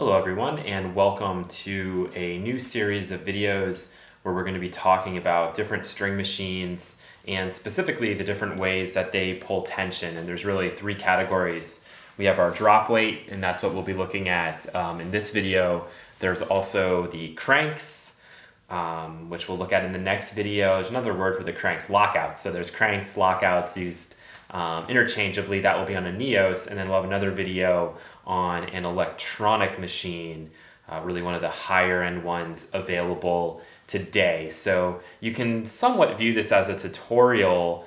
Hello everyone, and welcome to a new series of videos where we're going to be talking about different string machines and specifically the different ways that they pull tension. And there's really three categories. We have our drop weight, and that's what we'll be looking at in this video. There's also the cranks, which we'll look at in the next video. There's another word for the cranks, lockouts. So there's cranks, lockouts used interchangeably. That will be on a Neos, and then we'll have another video on an electronic machine, really one of the higher end ones available today. So you can somewhat view this as a tutorial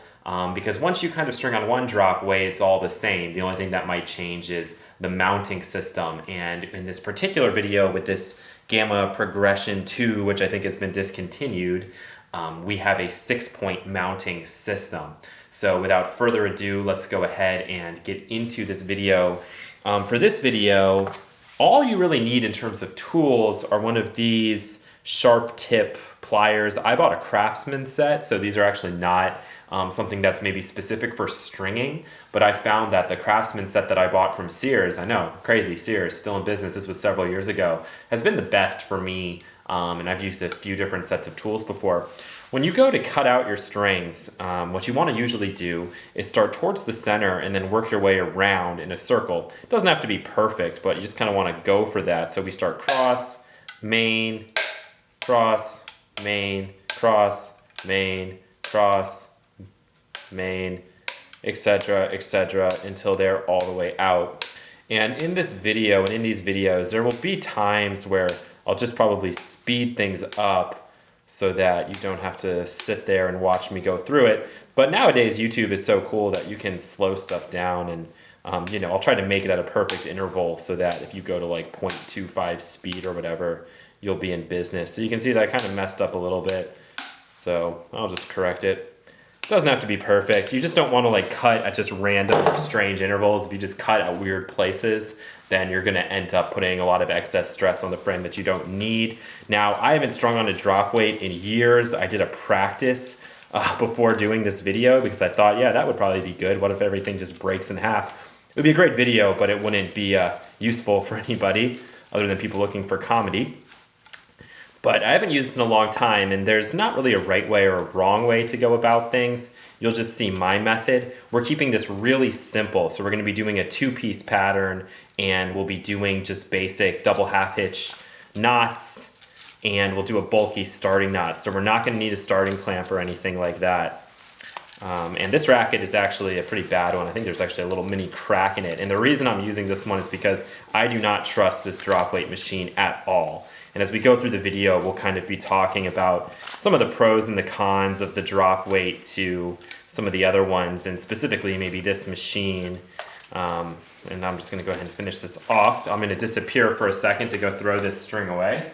because once you kind of string on one drop weight, it's all the same. The only thing that might change is the mounting system. And in this particular video with this Gamma Progression 2, which I think has been discontinued, we have a 6-point mounting system. So without further ado, let's go ahead and get into this video. For this video, all you really need in terms of tools are one of these sharp tip pliers. I bought a Craftsman set, so these are actually not something that's maybe specific for stringing, but I found that the Craftsman set that I bought from Sears, I know, crazy, Sears, still in business, this was several years ago, has been the best for me, and I've used a few different sets of tools before. When you go to cut out your strings, what you want to usually do is start towards the center and then work your way around in a circle. It doesn't have to be perfect, but you just kind of want to go for that. So we start cross, main, cross, main, cross, main, cross, main, etc., until they're all the way out. And in this video and in these videos, there will be times where I'll just probably speed things up so that you don't have to sit there and watch me go through it. But nowadays, YouTube is so cool that you can slow stuff down, and I'll try to make it at a perfect interval so that if you go to like 0.25 speed or whatever, you'll be in business. So you can see that I kind of messed up a little bit. So I'll just correct it. It doesn't have to be perfect. You just don't want to like cut at just random or strange intervals. If you just cut at weird places, then you're going to end up putting a lot of excess stress on the frame that you don't need. Now, I haven't strung on a drop weight in years. I did a practice before doing this video because I thought, yeah, that would probably be good. What if everything just breaks in half? It would be a great video, but it wouldn't be useful for anybody other than people looking for comedy. But I haven't used this in a long time, and there's not really a right way or a wrong way to go about things. You'll just see my method. We're keeping this really simple. So we're going to be doing a two-piece pattern, and we'll be doing just basic double half hitch knots, and we'll do a bulky starting knot. So we're not going to need a starting clamp or anything like that. And this racket is actually a pretty bad one. I think there's actually a little mini crack in it. And the reason I'm using this one is because I do not trust this drop weight machine at all. And as we go through the video, we'll kind of be talking about some of the pros and the cons of the drop weight to some of the other ones, and specifically maybe this machine. And I'm just going to go ahead and finish this off. I'm going to disappear for a second to go throw this string away.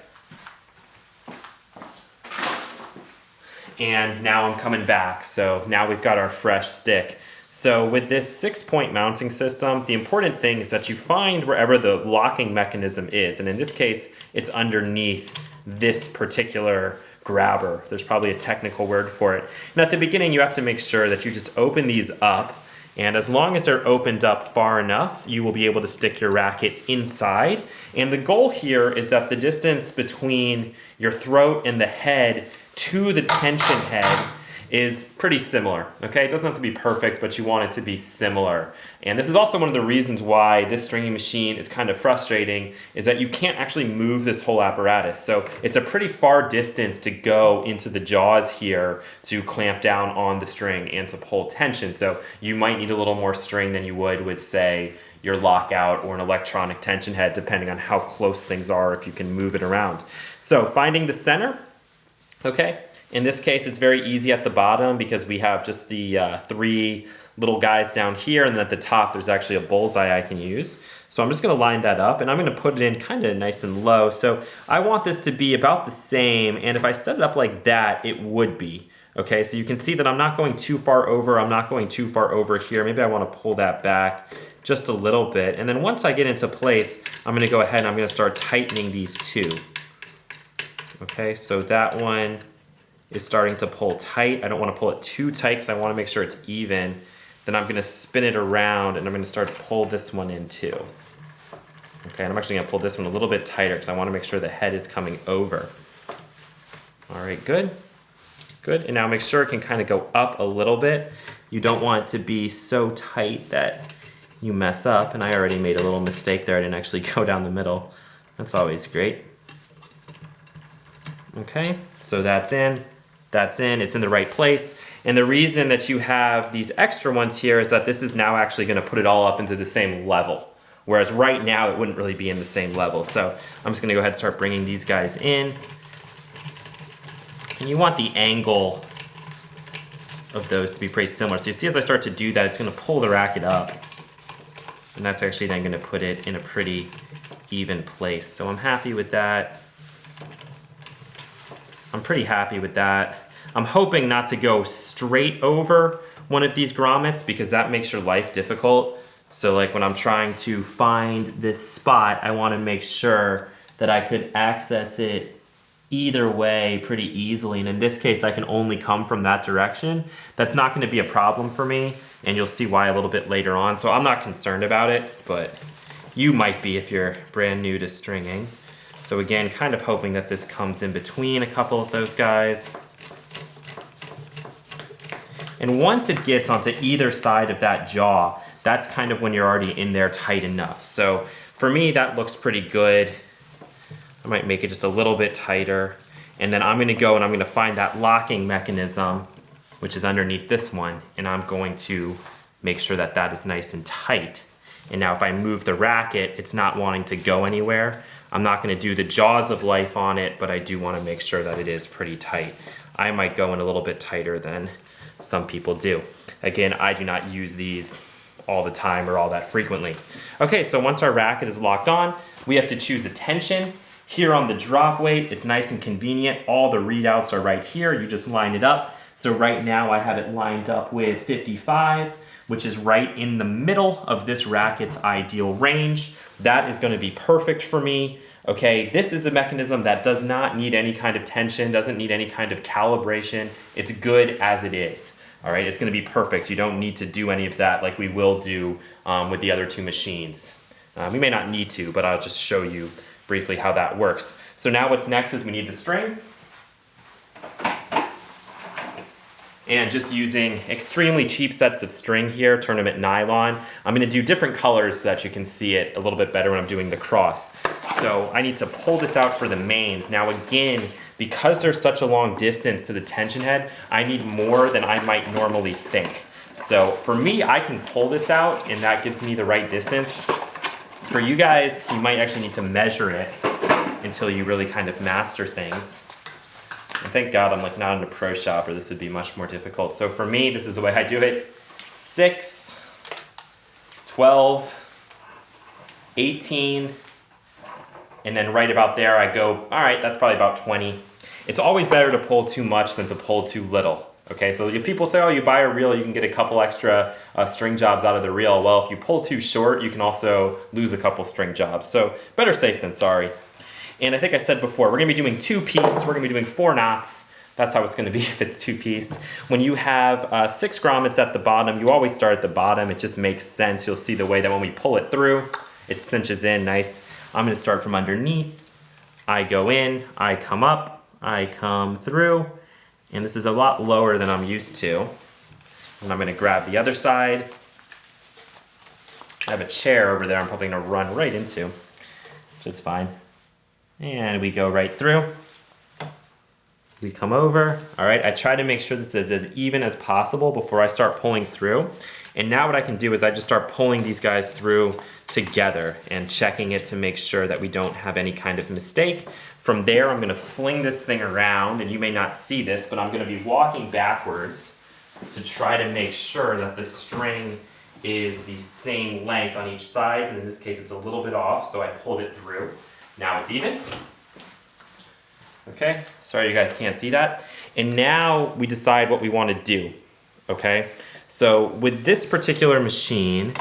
And now I'm coming back. So now we've got our fresh stick. So with this 6-point mounting system, the important thing is that you find wherever the locking mechanism is. And in this case, it's underneath this particular grabber. There's probably a technical word for it. And at the beginning, you have to make sure that you just open these up. And as long as they're opened up far enough, you will be able to stick your racket inside. And the goal here is that the distance between your throat and the head to the tension head is pretty similar, okay? It doesn't have to be perfect, but you want it to be similar. And this is also one of the reasons why this stringing machine is kind of frustrating, is that you can't actually move this whole apparatus. So it's a pretty far distance to go into the jaws here to clamp down on the string and to pull tension. So you might need a little more string than you would with, say, your lockout or an electronic tension head, depending on how close things are, if you can move it around. So finding the center, okay? In this case, it's very easy at the bottom because we have just the three little guys down here, and then at the top, there's actually a bullseye I can use. So I'm just gonna line that up, and I'm gonna put it in kind of nice and low. So I want this to be about the same, and if I set it up like that, it would be. Okay, so you can see that I'm not going too far over, I'm not going too far over here. Maybe I wanna pull that back just a little bit. And then once I get into place, I'm gonna go ahead and I'm gonna start tightening these two. Okay, so that one is starting to pull tight. I don't want to pull it too tight because I want to make sure it's even. Then I'm going to spin it around and I'm going to start to pull this one in too. Okay, and I'm actually gonna pull this one a little bit tighter because I wanna make sure the head is coming over. All right, good. Good, and now make sure it can kind of go up a little bit. You don't want it to be so tight that you mess up, and I already made a little mistake there. I didn't actually go down the middle. That's always great. Okay, so that's in, it's in the right place. And the reason that you have these extra ones here is that this is now actually gonna put it all up into the same level. Whereas right now it wouldn't really be in the same level. So I'm just gonna go ahead and start bringing these guys in. And you want the angle of those to be pretty similar. So you see as I start to do that, it's gonna pull the racket up. And that's actually then gonna put it in a pretty even place. So I'm happy with that. I'm pretty happy with that. I'm hoping not to go straight over one of these grommets because that makes your life difficult. So like when I'm trying to find this spot, I wanna make sure that I could access it either way pretty easily. And in this case, I can only come from that direction. That's not gonna be a problem for me, and you'll see why a little bit later on. So I'm not concerned about it, but you might be if you're brand new to stringing. So again, kind of hoping that this comes in between a couple of those guys. And once it gets onto either side of that jaw, that's kind of when you're already in there tight enough. So for me, that looks pretty good. I might make it just a little bit tighter. And then I'm gonna go and I'm gonna find that locking mechanism, which is underneath this one, and I'm going to make sure that that is nice and tight. And now if I move the racket, it's not wanting to go anywhere. I'm not gonna do the jaws of life on it, but I do wanna make sure that it is pretty tight. I might go in a little bit tighter than some people do. Again, I do not use these all the time or all that frequently. Okay, so once our racket is locked on, we have to choose a tension. Here on the drop weight, it's nice and convenient. All the readouts are right here. You just line it up. So right now I have it lined up with 55, which is right in the middle of this racket's ideal range. That is gonna be perfect for me. Okay, this is a mechanism that does not need any kind of tension, doesn't need any kind of calibration. It's good as it is. All right, it's gonna be perfect. You don't need to do any of that like we will do with the other two machines. We may not need to, but I'll just show you briefly how that works. So now what's next is we need the string. And just using extremely cheap sets of string here, tournament nylon. I'm gonna do different colors so that you can see it a little bit better when I'm doing the cross. So I need to pull this out for the mains. Now again, because there's such a long distance to the tension head, I need more than I might normally think. So for me, I can pull this out and that gives me the right distance. For you guys, you might actually need to measure it until you really kind of master things. And thank God I'm like not in a pro shop or this would be much more difficult. So for me, this is the way I do it. 6, 12, 18, and then right about there I go, all right, that's probably about 20. It's always better to pull too much than to pull too little. Okay, so if people say, oh, you buy a reel, you can get a couple extra string jobs out of the reel. Well, if you pull too short, you can also lose a couple string jobs. So better safe than sorry. And I think I said before, we're gonna be doing 2-piece, we're gonna be doing 4 knots. That's how it's gonna be if it's 2-piece. When you have 6 grommets at the bottom, you always start at the bottom. It just makes sense. You'll see the way that when we pull it through, it cinches in nice. I'm gonna start from underneath. I go in, I come up, I come through, and this is a lot lower than I'm used to. And I'm gonna grab the other side. I have a chair over there I'm probably gonna run right into, which is fine. And we go right through. We come over. All right, I try to make sure this is as even as possible before I start pulling through. And now what I can do is I just start pulling these guys through together and checking it to make sure that we don't have any kind of mistake. From there, I'm gonna fling this thing around, and you may not see this, but I'm gonna be walking backwards to try to make sure that the string is the same length on each side. And in this case, it's a little bit off, so I pulled it through. Now it's even. Okay, sorry you guys can't see that. And now we decide what we want to do, okay? So with this particular machine,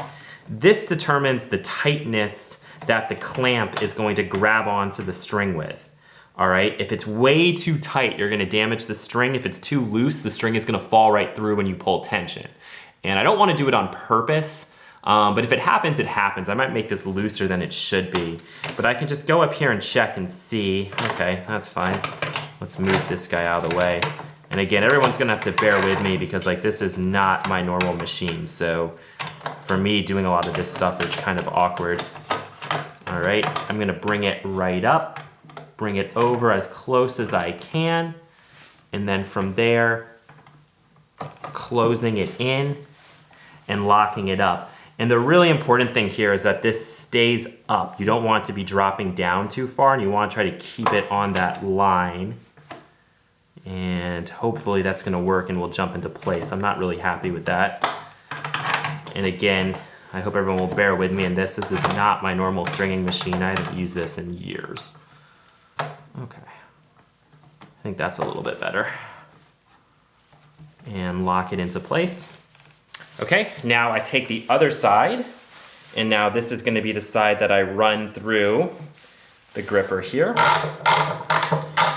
this determines the tightness that the clamp is going to grab onto the string with. All right, if it's way too tight, you're gonna damage the string. If it's too loose, the string is gonna fall right through when you pull tension. And I don't wanna do it on purpose. But if it happens, it happens. I might make this looser than it should be. But I can just go up here and check and see. Okay, that's fine. Let's move this guy out of the way. And again, everyone's gonna have to bear with me because like this is not my normal machine. So for me, doing a lot of this stuff is kind of awkward. All right, I'm gonna bring it right up, bring it over as close as I can. And then from there, closing it in and locking it up. And the really important thing here is that this stays up. You don't want it to be dropping down too far, and you want to try to keep it on that line. And hopefully that's gonna work and will jump into place. I'm not really happy with that. And again, I hope everyone will bear with me in this. This is not my normal stringing machine. I haven't used this in years. Okay, I think that's a little bit better. And lock it into place. Okay, now I take the other side, and now this is gonna be the side that I run through the gripper here.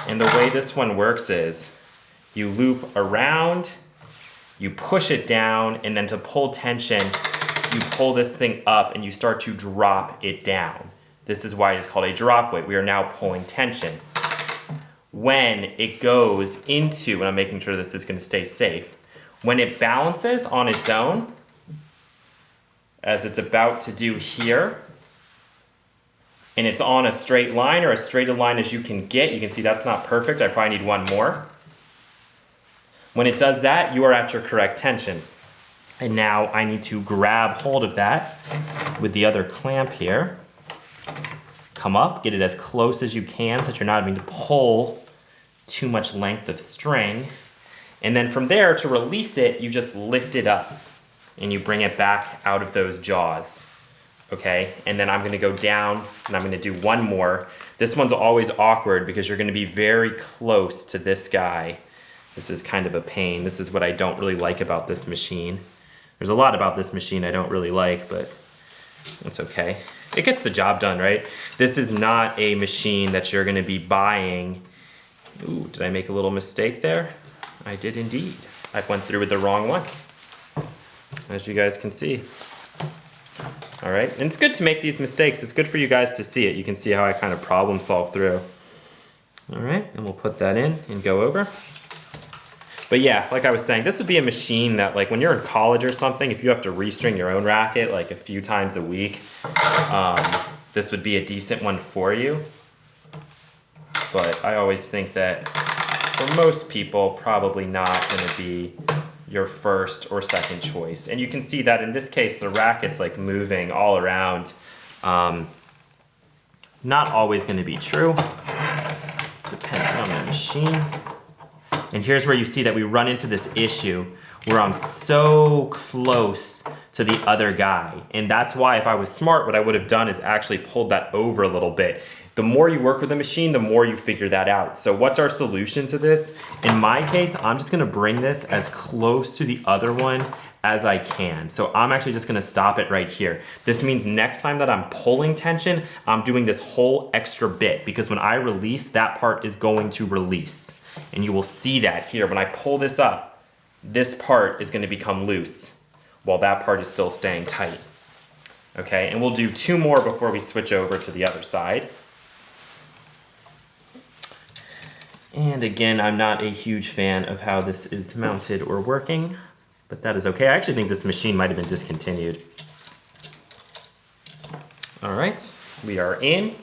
And the way this one works is you loop around, you push it down, and then to pull tension, you pull this thing up and you start to drop it down. This is why it's called a drop weight. We are now pulling tension. When it goes into, and I'm making sure this is gonna stay safe, when it balances on its own, as it's about to do here, and it's on a straight line or as straight a line as you can get, you can see that's not perfect, I probably need one more. When it does that, you are at your correct tension. And now I need to grab hold of that with the other clamp here. Come up, get it as close as you can so that you're not having to pull too much length of string. And then from there, to release it, you just lift it up and you bring it back out of those jaws, okay? And then I'm gonna go down and I'm gonna do one more. This one's always awkward because you're gonna be very close to this guy. This is kind of a pain. This is what I don't really like about this machine. There's a lot about this machine I don't really like, but it's okay. It gets the job done, right? This is not a machine that you're gonna be buying. Ooh, did I make a little mistake there? I did indeed. I went through with the wrong one, as you guys can see. All right, and it's good to make these mistakes. It's good for you guys to see it. You can see how I kind of problem solve through. All right, and we'll put that in and go over. But yeah, like I was saying, this would be a machine that like when you're in college or something, if you have to restring your own racket like a few times a week, this would be a decent one for you. But I always think that for most people, probably not gonna be your first or second choice. And you can see that in this case, the racket's like moving all around. Not always gonna be true, depending on the machine. And here's where you see that we run into this issue where I'm so close to the other guy. And that's why if I was smart, what I would have done is actually pulled that over a little bit. The more you work with the machine, the more you figure that out. So what's our solution to this? In my case, I'm just gonna bring this as close to the other one as I can. So I'm actually just gonna stop it right here. This means next time that I'm pulling tension, I'm doing this whole extra bit because when I release, that part is going to release. And you will see that here. When I pull this up, this part is gonna become loose while that part is still staying tight. Okay, and we'll do two more before we switch over to the other side. And again, I'm not a huge fan of how this is mounted or working, but that is okay. I actually think this machine might have been discontinued. All right, we are in.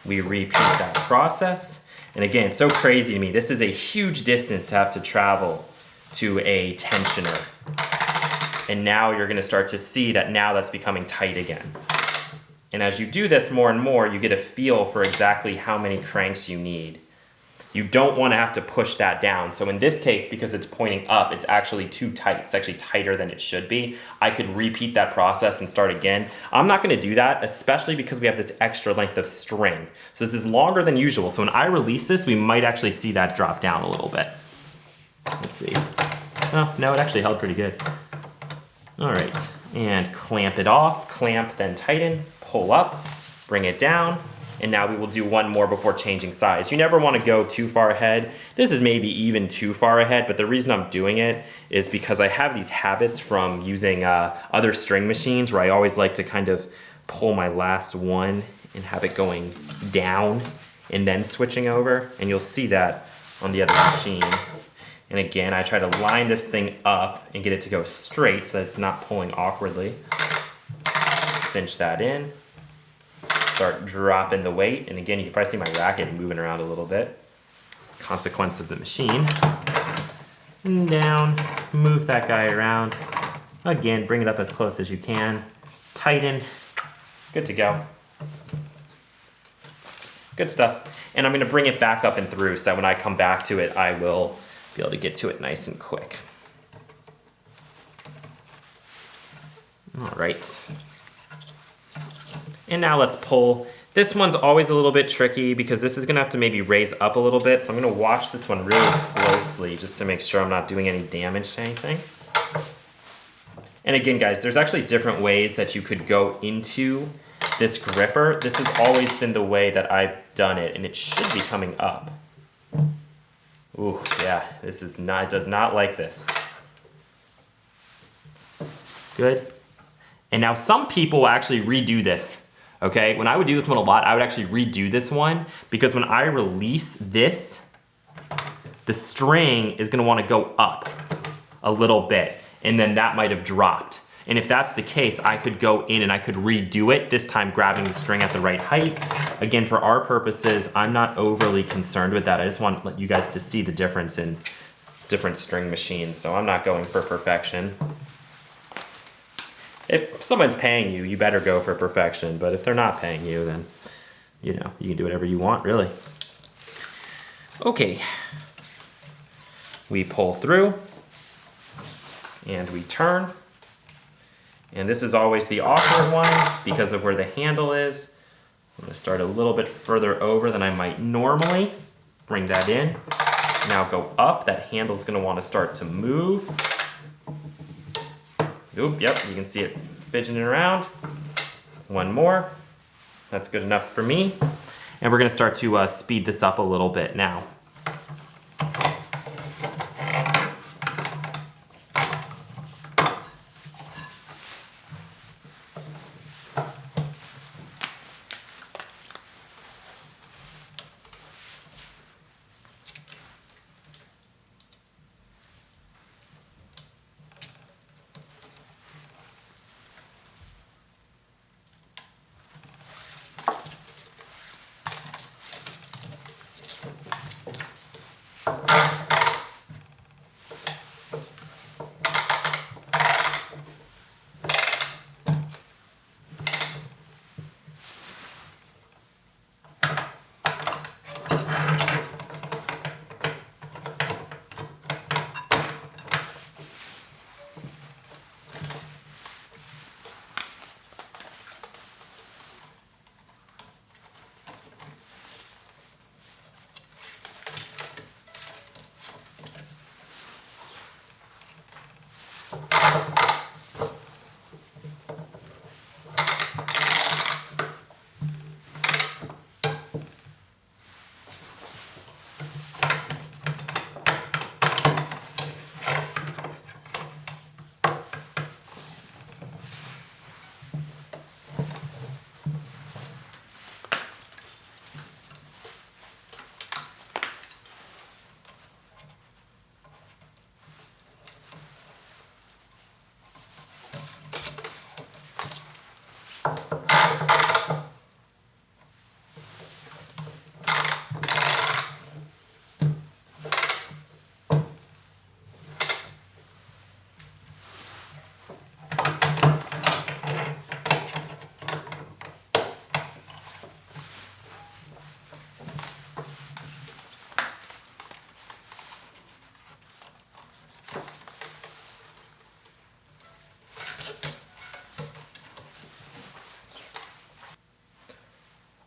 We repeat that process. And again, it's so crazy to me. This is a huge distance to have to travel to a tensioner. And now you're gonna start to see that now that's becoming tight again. And as you do this more and more, you get a feel for exactly how many cranks you need. You don't want to have to push that down. So in this case, because it's pointing up, it's actually too tight. It's actually tighter than it should be. I could repeat that process and start again. I'm not going to do that, especially because we have this extra length of string. So this is longer than usual. So when I release this, we might actually see that drop down a little bit. Let's see. Oh, no, it actually held pretty good. All right, and clamp it off. Clamp, then tighten, pull up, bring it down, And now we will do one more before changing sides. You never want to go too far ahead. This is maybe even too far ahead, but the reason I'm doing it is because I have these habits from using other string machines where I always like to kind of pull my last one and have it going down and then switching over. And you'll see that on the other machine. And again, I try to line this thing up and get it to go straight so that it's not pulling awkwardly. Cinch that in. Start dropping the weight, and again, you can probably see my racket moving around a little bit. Consequence of the machine. And down, move that guy around. Again, bring it up as close as you can. Tighten, good to go. Good stuff. And I'm gonna bring it back up and through so that when I come back to it, I will be able to get to it nice and quick. All right. And now let's pull. This one's always a little bit tricky because this is gonna have to maybe raise up a little bit. So I'm gonna watch this one really closely just to make sure I'm not doing any damage to anything. And again, guys, there's actually different ways that you could go into this gripper. This has always been the way that I've done it, and it should be coming up. Ooh, yeah, this is not, it does not like this. Good. And now some people actually redo this. Okay, when I would do this one a lot, I would actually redo this one because when I release this, the string is gonna wanna go up a little bit and then that might have dropped. And if that's the case, I could go in and I could redo it, this time grabbing the string at the right height. Again, for our purposes, I'm not overly concerned with that. I just want you guys to see the difference in different string machines. So I'm not going for perfection. If someone's paying you, you better go for perfection. But if they're not paying you, then, you know, you can do whatever you want, really. Okay. We pull through and we turn. And this is always the awkward one because of where the handle is. I'm gonna start a little bit further over than I might normally. Bring that in. Now go up. That handle's gonna wanna start to move. Oop, yep, you can see it fidgeting around. One more. That's good enough for me. And we're gonna start to speed this up a little bit now.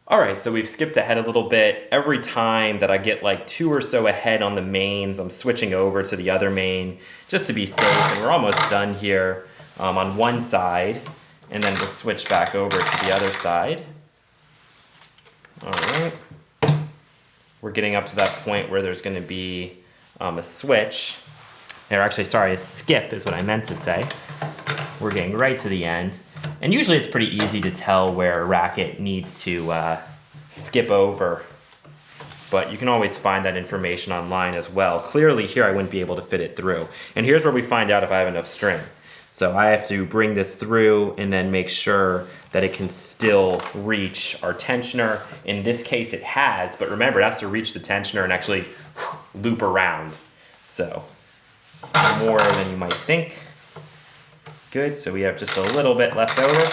All right, so we've skipped ahead a little bit. Every time that I get like 2 or so ahead on the mains, I'm switching over to the other main just to be safe, and we're almost done here on one side, and then we'll switch back over to the other side. All right. We're getting up to that point where there's going to be a switch. Or actually, sorry, a skip is what I meant to say. We're getting right to the end. And usually it's pretty easy to tell where Racket needs to skip over. But you can always find that information online as well. Clearly here I wouldn't be able to fit it through. And here's where we find out if I have enough string. So I have to bring this through and then make sure that it can still reach our tensioner. In this case it has, but remember it has to reach the tensioner and actually loop around. So it's more than you might think. Good, so we have just a little bit left over,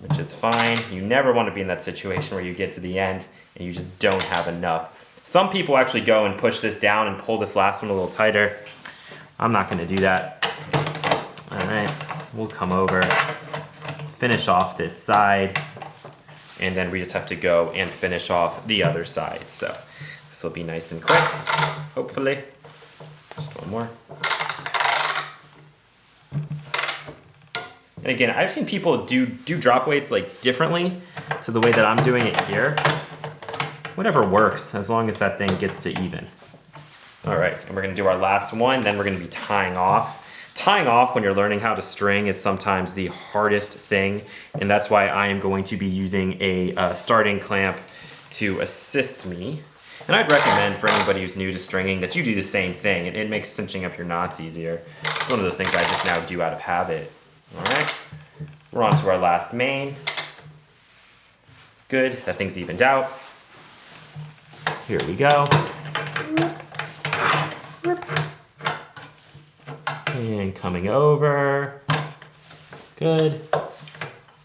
which is fine. You never want to be in that situation where you get to the end and you just don't have enough. Some people actually go and push this down and pull this last one a little tighter. I'm not going to do that. All right, we'll come over, finish off this side, and then we just have to go and finish off the other side. So this will be nice and quick, hopefully. Just one more. And again, I've seen people do drop weights like differently to the way that I'm doing it here. Whatever works, as long as that thing gets to even. All right, and we're gonna do our last one, then we're gonna be tying off. Tying off when you're learning how to string is sometimes the hardest thing, and that's why I am going to be using a starting clamp to assist me. And I'd recommend for anybody who's new to stringing that you do the same thing. It makes cinching up your knots easier. It's one of those things I just now do out of habit. All right, we're on to our last main. Good, that thing's evened out. Here we go. And coming over. Good.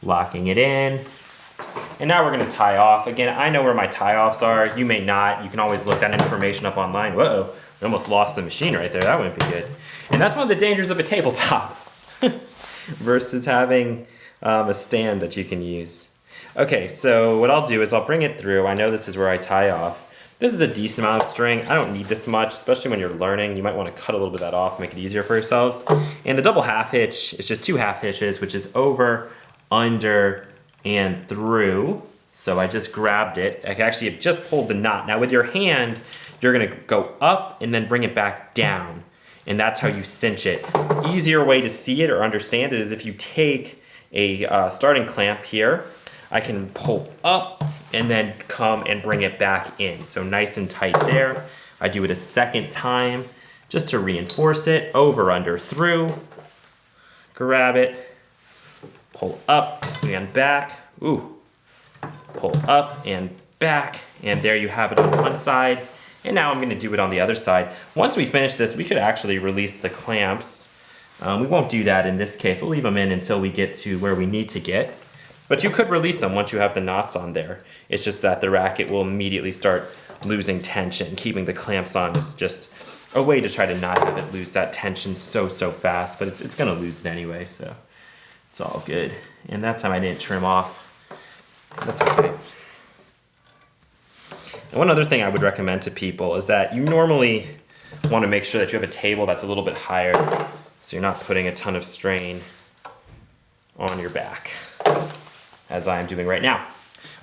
Locking it in. And now we're gonna tie off. Again, I know where my tie offs are. You may not. You can always look that information up online. Whoa, we almost lost the machine right there. That wouldn't be good. And that's one of the dangers of a tabletop versus having a stand that you can use. Okay, so what I'll do is I'll bring it through. I know this is where I tie off. This is a decent amount of string. I don't need this much, especially when you're learning. You might want to cut a little bit of that off, make it easier for yourselves. And the double half hitch is just 2 half hitches, which is over, under, and through. So I just grabbed it. I actually have just pulled the knot. Now with your hand, you're gonna go up and then bring it back down. And that's how you cinch it. Easier way to see it or understand it is if you take a starting clamp here, I can pull up and then come and bring it back in. So nice and tight there. I do it a second time just to reinforce it. Over, under, through. Grab it, pull up and back. Ooh, pull up and back. And there you have it on one side. And now I'm gonna do it on the other side. Once we finish this, we could actually release the clamps. We won't do that in this case. We'll leave them in until we get to where we need to get. But you could release them once you have the knots on there. It's just that the racket will immediately start losing tension. Keeping the clamps on is just a way to try to not have it lose that tension so fast, but it's gonna lose it anyway, so it's all good. And that time I didn't trim off. That's okay. And one other thing I would recommend to people is that you normally want to make sure that you have a table that's a little bit higher so you're not putting a ton of strain on your back, as I am doing right now.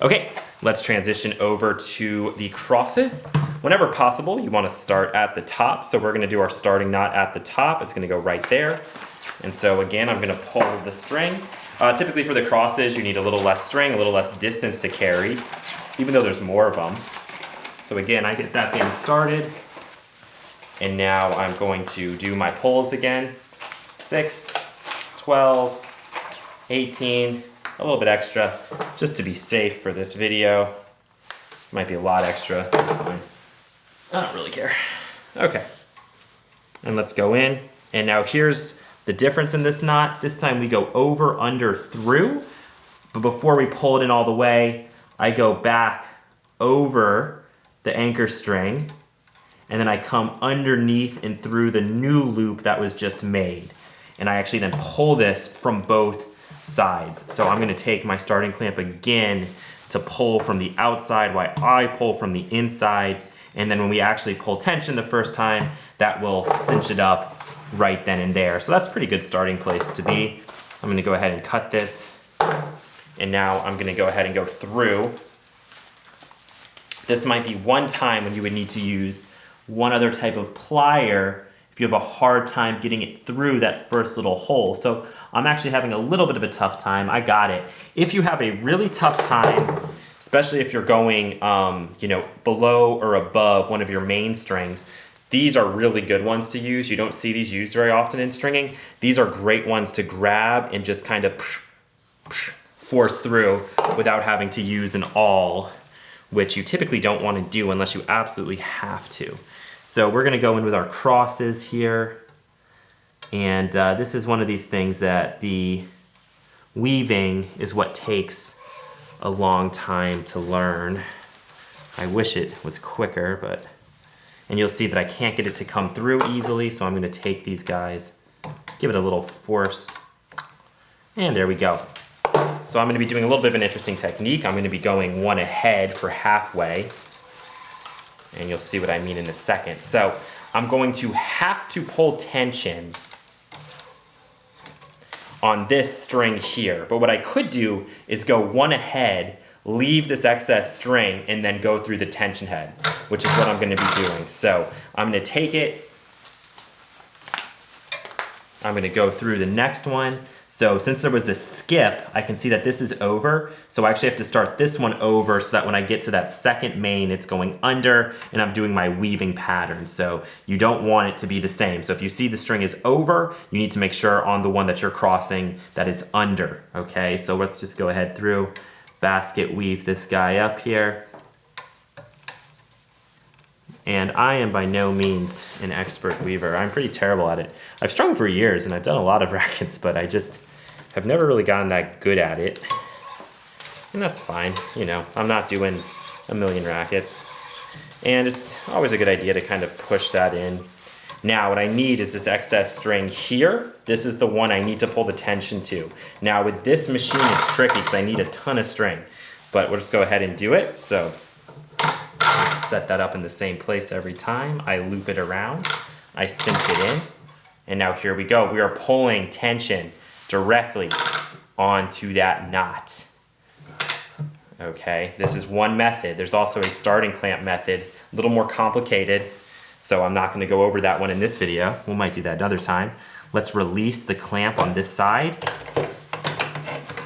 Okay, let's transition over to the crosses. Whenever possible, you want to start at the top. So we're going to do our starting knot at the top. It's going to go right there. And so again, I'm going to pull the string. Typically for the crosses, you need a little less string, a little less distance to carry, even though there's more of them. So again, I get that thing started. And now I'm going to do my pulls again. 6, 12, 18, a little bit extra, just to be safe for this video. Might be a lot extra. I don't really care. Okay. And let's go in. And now here's the difference in this knot. This time we go over, under, through. But before we pull it in all the way, I go back over the anchor string, and then I come underneath and through the new loop that was just made. And I actually then pull this from both sides. So I'm gonna take my starting clamp again to pull from the outside while I pull from the inside. And then when we actually pull tension the first time, that will cinch it up right then and there. So that's a pretty good starting place to be. I'm gonna go ahead and cut this. And now I'm gonna go ahead and go through. This might be one time when you would need to use one other type of plier if you have a hard time getting it through that first little hole. So I'm actually having a little bit of a tough time. I got it. If you have a really tough time, especially if you're going you know, below or above one of your main strings, these are really good ones to use. You don't see these used very often in stringing. These are great ones to grab and just kind of force through without having to use an awl, which you typically don't want to do unless you absolutely have to. So we're gonna go in with our crosses here. And this is one of these things that the weaving is what takes a long time to learn. I wish it was quicker, but, and you'll see that I can't get it to come through easily, so I'm gonna take these guys, give it a little force, and there we go. So I'm gonna be doing a little bit of an interesting technique. I'm gonna be going one ahead for halfway, and you'll see what I mean in a second. So I'm going to have to pull tension on this string here. But what I could do is go one ahead, leave this excess string, and then go through the tension head, which is what I'm gonna be doing. So I'm gonna take it, I'm gonna go through the next one. So since there was a skip, I can see that this is over. So I actually have to start this one over so that when I get to that second main, it's going under and I'm doing my weaving pattern. So you don't want it to be the same. So if you see the string is over, you need to make sure on the one that you're crossing that it's under, okay? So let's just go ahead through, basket weave this guy up here. And I am by no means an expert weaver. I'm pretty terrible at it. I've strung for years and I've done a lot of rackets, but I just have never really gotten that good at it. And that's fine, you know, I'm not doing a million rackets. And it's always a good idea to kind of push that in. Now what I need is this excess string here. This is the one I need to pull the tension to. Now with this machine, it's tricky because I need a ton of string, but we'll just go ahead and do it. So set that up in the same place every time. I loop it around, I sink it in, and now here we go. We are pulling tension directly onto that knot. Okay, this is one method. There's also a starting clamp method, a little more complicated, so I'm not gonna go over that one in this video. We might do that another time. Let's release the clamp on this side,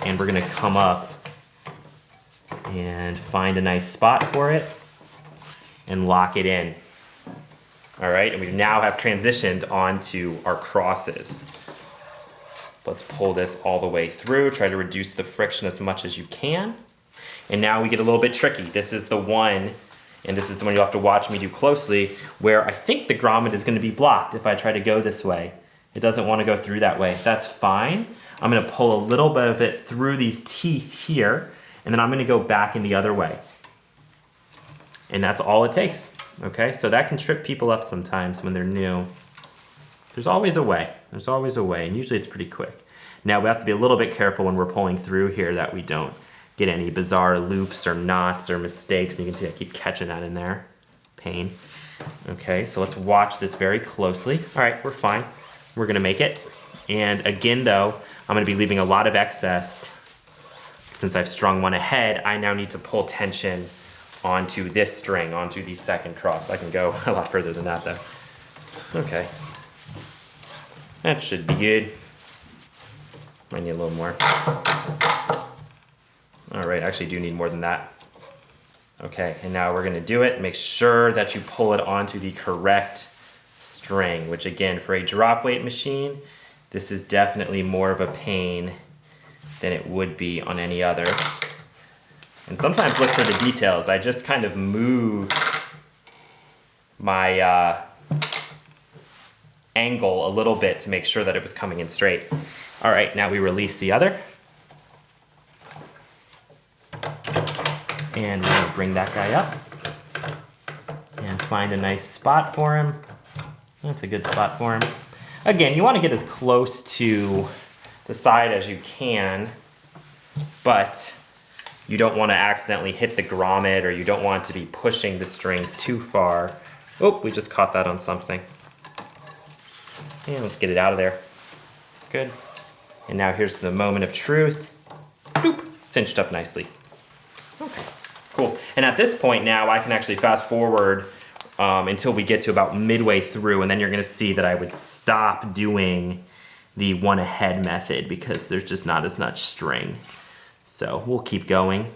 and we're gonna come up and find a nice spot for it and lock it in. All right, and we now have transitioned onto our crosses. Let's pull this all the way through, try to reduce the friction as much as you can. And now we get a little bit tricky. This is the one, and this is the one you'll have to watch me do closely, where I think the grommet is gonna be blocked if I try to go this way. It doesn't wanna go through that way. That's fine. I'm gonna pull a little bit of it through these teeth here, and then I'm gonna go back in the other way. And that's all it takes, okay? So that can trip people up sometimes when they're new. There's always a way, there's always a way, and usually it's pretty quick. Now we have to be a little bit careful when we're pulling through here that we don't get any bizarre loops or knots or mistakes, and you can see I keep catching that in there. Pain. Okay, so let's watch this very closely. All right, we're fine, we're gonna make it. And again though, I'm gonna be leaving a lot of excess. Since I've strung one ahead, I now need to pull tension onto this string, onto the second cross. I can go a lot further than that though. Okay. That should be good. Might need a little more. All right, I actually do need more than that. Okay, and now we're gonna do it. Make sure that you pull it onto the correct string, which again, for a drop weight machine, this is definitely more of a pain than it would be on any other. And sometimes look for the details. I just kind of move my angle a little bit to make sure that it was coming in straight. All right, now we release the other. And we're gonna bring that guy up and find a nice spot for him. That's a good spot for him. Again, you wanna get as close to the side as you can, but you don't want to accidentally hit the grommet, or you don't want to be pushing the strings too far. Oh, we just caught that on something. And let's get it out of there. Good. And now here's the moment of truth. Boop. cinched up nicely. Okay, cool. And at this point now, I can actually fast forward until we get to about midway through, and then you're gonna see that I would stop doing the one ahead method because there's just not as much string. So we'll keep going.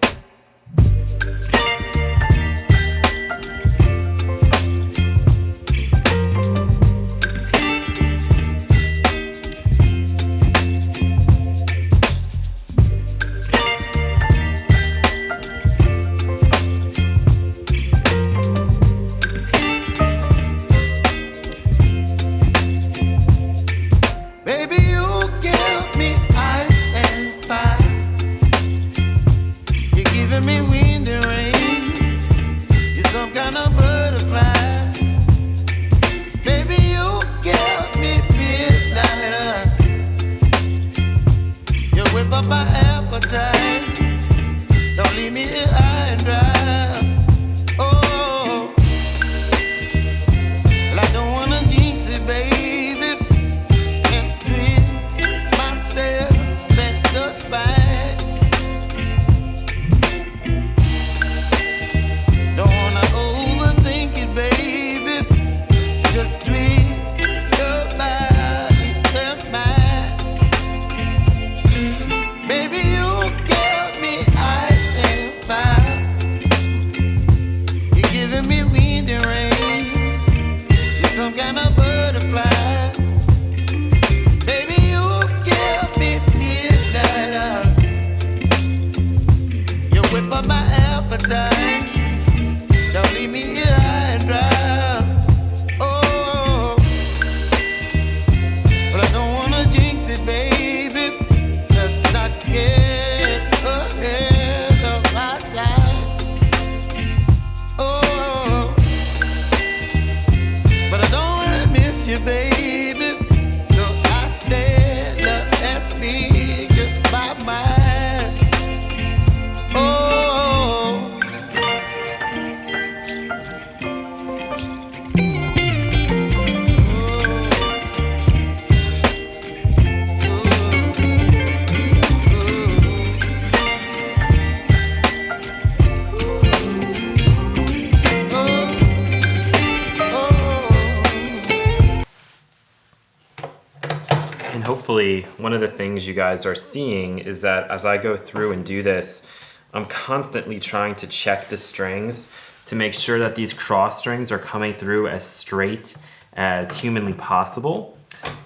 Hopefully, one of the things you guys are seeing is that as I go through and do this, I'm constantly trying to check the strings to make sure that these cross strings are coming through as straight as humanly possible.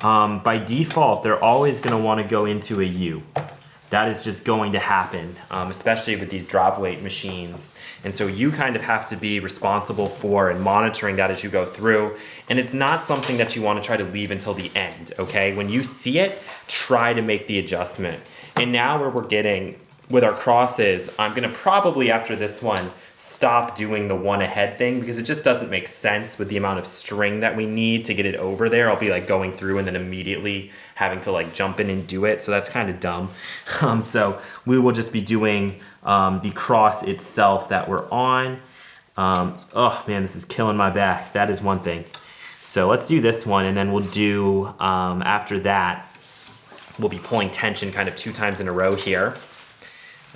By default, they're always going to want to go into a U. That is just going to happen, especially with these drop weight machines. And so you kind of have to be responsible for and monitoring that as you go through. And it's not something that you want to try to leave until the end, okay? When you see it, try to make the adjustment. And now where we're getting with our crosses, I'm gonna probably after this one, stop doing the one ahead thing because it just doesn't make sense with the amount of string that we need to get it over there. I'll be like going through and then immediately having to like jump in and do it. So that's kind of dumb. So we will just be doing the cross itself that we're on. Oh man, this is killing my back. That is one thing. So let's do this one and then we'll do, after that, we'll be pulling tension kind of 2 times in a row here.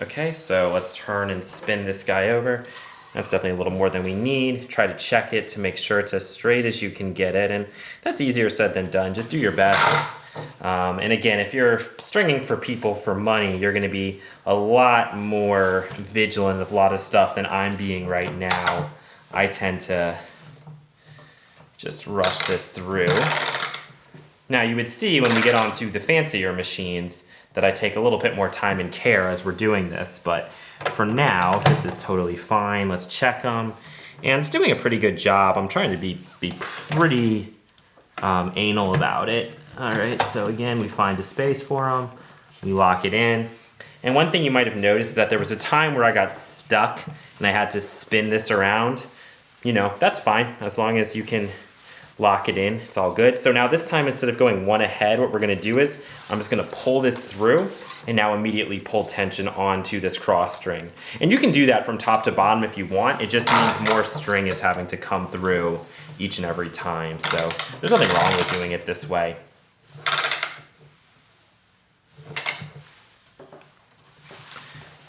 Okay, so let's turn and spin this guy over. That's definitely a little more than we need. Try to check it to make sure it's as straight as you can get it. And that's easier said than done. Just do your best. And again, if you're stringing for people for money, you're gonna be a lot more vigilant of a lot of stuff than I'm being right now. I tend to just rush this through. Now you would see when we get onto the fancier machines that I take a little bit more time and care as we're doing this, but for now, this is totally fine. Let's check them. And it's doing a pretty good job. I'm trying to be pretty anal about it. All right, so again, we find a space for them. We lock it in. And one thing you might have noticed is that there was a time where I got stuck and I had to spin this around. You know, that's fine, as long as you can lock it in, it's all good. So now this time, instead of going one ahead, what we're gonna do is, I'm just gonna pull this through and now immediately pull tension onto this cross string. And you can do that from top to bottom if you want. It just means more string is having to come through each and every time. So there's nothing wrong with doing it this way.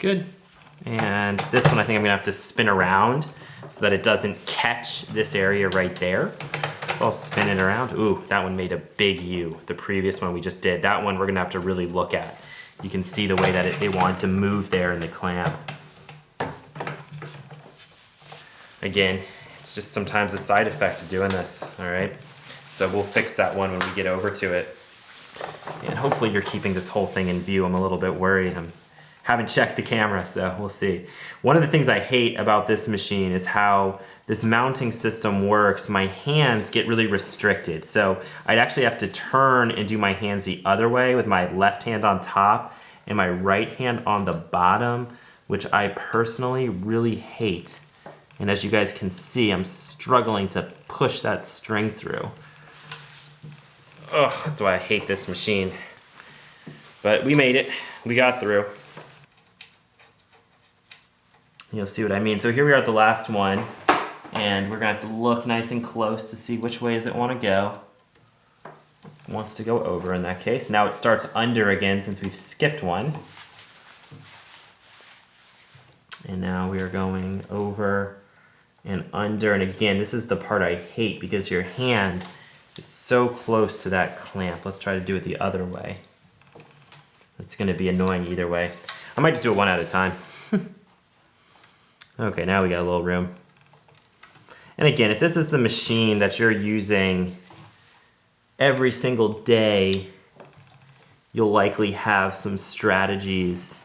Good. And this one I think I'm gonna have to spin around so that it doesn't catch this area right there. So I'll spin it around. Ooh, that one made a big U. The previous one we just did. That one we're gonna have to really look at. You can see the way that it wanted to move there in the clamp. Again, it's just sometimes a side effect of doing this, all right? So we'll fix that one when we get over to it. And hopefully you're keeping this whole thing in view. I'm a little bit worried. Haven't checked the camera, so we'll see. One of the things I hate about this machine is how this mounting system works. My hands get really restricted. So I'd actually have to turn and do my hands the other way with my left hand on top and my right hand on the bottom, which I personally really hate. And as you guys can see, I'm struggling to push that string through. Oh, that's why I hate this machine. But we made it, we got through. You'll see what I mean. So here we are at the last one, and we're gonna have to look nice and close to see which way does it wanna go. It wants to go over in that case. Now it starts under again since we've skipped one. And now we are going over and under, and again, this is the part I hate because your hand is so close to that clamp. Let's try to do it the other way. It's gonna be annoying either way. I might just do it one at a time. Okay, now we got a little room. And again, if this is the machine that you're using every single day, you'll likely have some strategies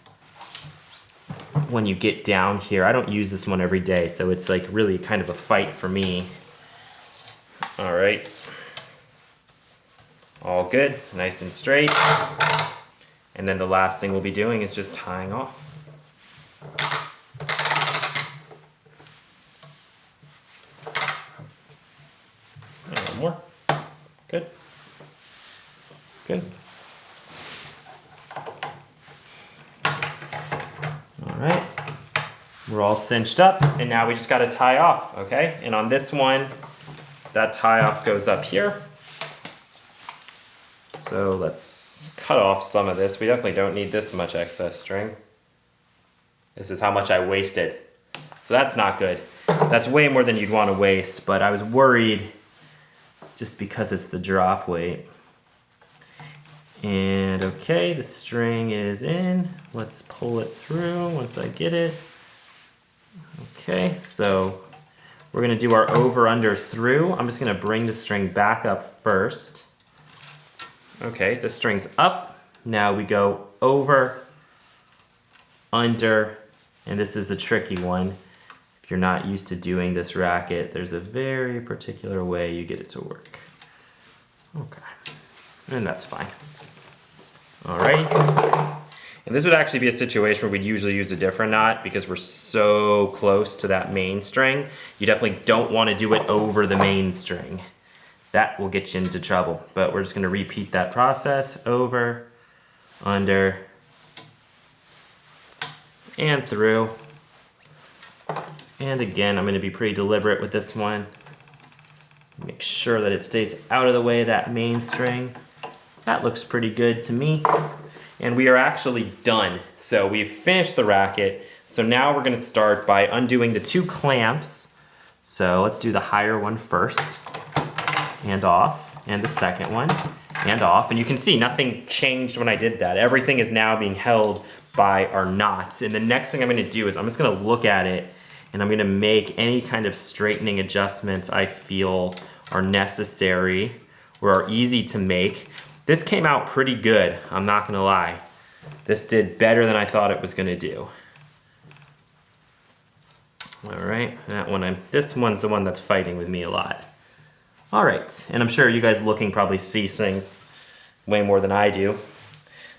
when you get down here. I don't use this one every day, so it's like really kind of a fight for me. All right. All good, nice and straight. And then the last thing we'll be doing is just tying off. And one more. Good. Good. All right. We're all cinched up, and now we just got to tie off, okay? And on this one, that tie off goes up here. So let's cut off some of this. We definitely don't need this much excess string. This is how much I wasted. So that's not good. That's way more than you'd want to waste, but I was worried just because it's the drop weight. And okay, the string is in. Let's pull it through once I get it. Okay, so we're gonna do our over under through. I'm just gonna bring the string back up first. Okay, the string's up. Now we go over, under, and this is the tricky one. If you're not used to doing this racket, there's a very particular way you get it to work. Okay, and that's fine. All right. And this would actually be a situation where we'd usually use a different knot because we're so close to that main string. You definitely don't want to do it over the main string. That will get you into trouble. But we're just going to repeat that process over, under, and through. And again, I'm going to be pretty deliberate with this one. Make sure that it stays out of the way of that main string. That looks pretty good to me. And we are actually done. So we've finished the racket. So now we're gonna start by undoing the two clamps. So let's do the higher one first, and off, and the second one, and off. And you can see nothing changed when I did that. Everything is now being held by our knots. And the next thing I'm gonna do is I'm just gonna look at it and I'm gonna make any kind of straightening adjustments I feel are necessary or are easy to make. This came out pretty good, I'm not gonna lie. This did better than I thought it was gonna do. All right, this one's the one that's fighting with me a lot. All right, and I'm sure you guys looking probably see things way more than I do.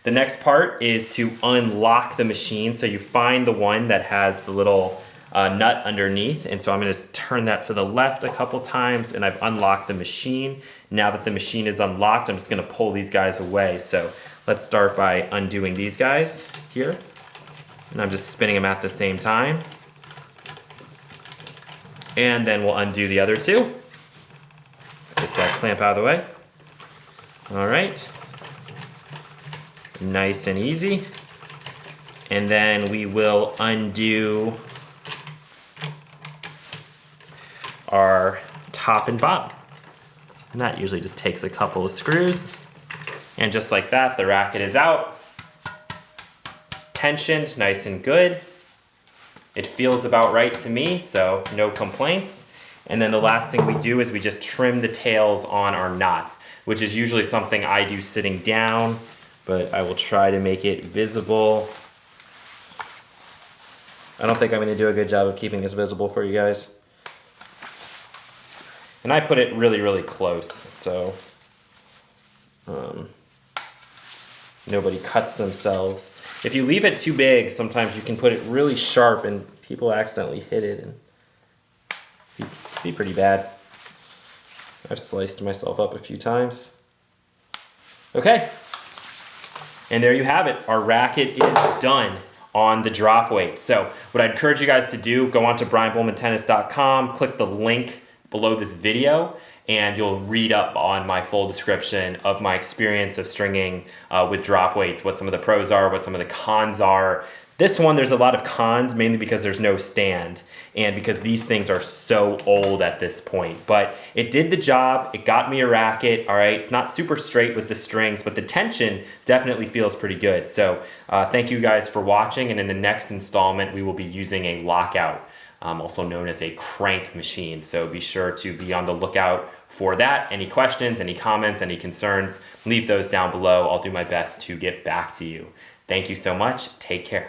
The next part is to unlock the machine. So you find the one that has the little nut underneath, and so I'm gonna just turn that to the left a couple times, and I've unlocked the machine. Now that the machine is unlocked, I'm just gonna pull these guys away. So let's start by undoing these guys here, and I'm just spinning them at the same time. And then we'll undo the other two. Let's get that clamp out of the way. All right, nice and easy. And then we will undo our top and bottom. And that usually just takes a couple of screws. And just like that, the racket is out. Tensioned, nice and good. It feels about right to me, so no complaints. And then the last thing we do is we just trim the tails on our knots, which is usually something I do sitting down, but I will try to make it visible. I don't think I'm gonna do a good job of keeping this visible for you guys. And I put it really, really close, so nobody cuts themselves. If you leave it too big, sometimes you can put it really sharp and people accidentally hit it and be pretty bad. I've sliced myself up a few times. Okay, and there you have it. Our racket is done on the drop weight. So what I'd encourage you guys to do, go on to brianbowmantennis.com, click the link below this video, and you'll read up on my full description of my experience of stringing with drop weights, what some of the pros are, what some of the cons are. This one, there's a lot of cons, mainly because there's no stand and because these things are so old at this point. But it did the job, it got me a racket, all right? It's not super straight with the strings, but the tension definitely feels pretty good. So thank you guys for watching, and in the next installment, we will be using a lockout, also known as a crank machine. So be sure to be on the lookout for that. Any questions, any comments, any concerns, leave those down below. I'll do my best to get back to you. Thank you so much. Take care.